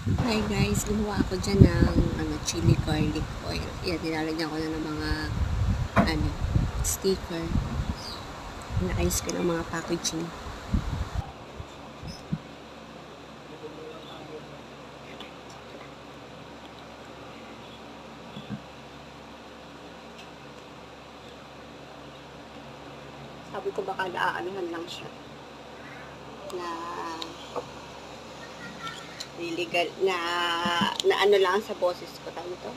Hi guys, gumawa ako dyan ng chili garlic oil. Yan, nilalagyan ko na ng mga sticker. Naayos ko ng mga packaging. Sabi ko baka naaanuhan lang siya. Illegal na ano lang sa boses ko tayo ito.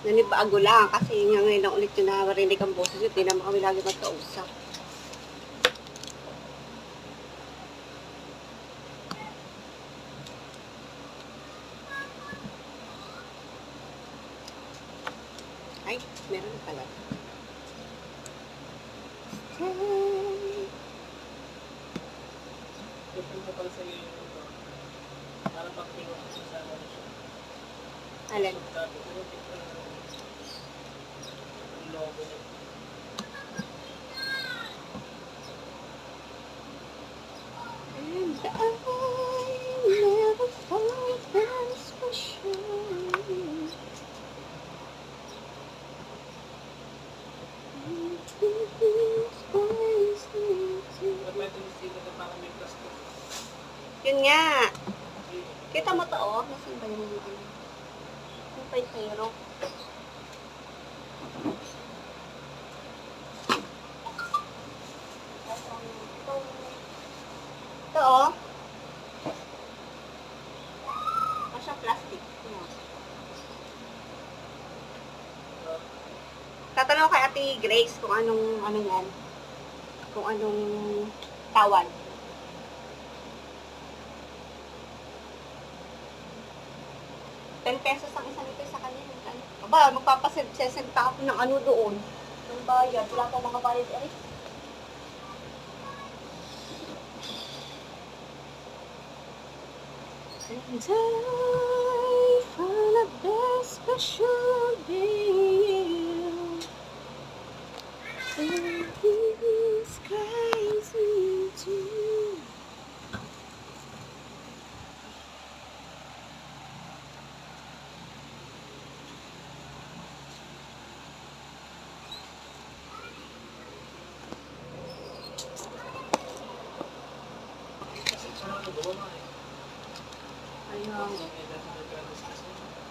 Nanibago lang kasi ngayon lang ulit yung nakarinig ang boses yun. Di naman kami lagi magkausap. Ay, meron pala. Different mo pala sa iyo yung ito. Parang pag pinuha sa sana siya. Alin? Sabi ko yung picture ng logo niya. And I never thought that special. Ba't may tumisita na parang may plastic? Yun nga. Kita mo to, oh. Nasaan ba yung ano? Yung paintero? Ito, oh. Masya plastic. Tatanong kay Ate Grace kung anong ano yan. Kung anong tawag. ₱10 ang isa nito sa kanya. Aba, magpapasend ka ako ng ano doon. Ng bayad. Wala pa mga bayad. Ay. And I found a best special being. These crazy too. Kasi siya ang nagawa mo eh. Ayun. May dati nagka-discuss niya.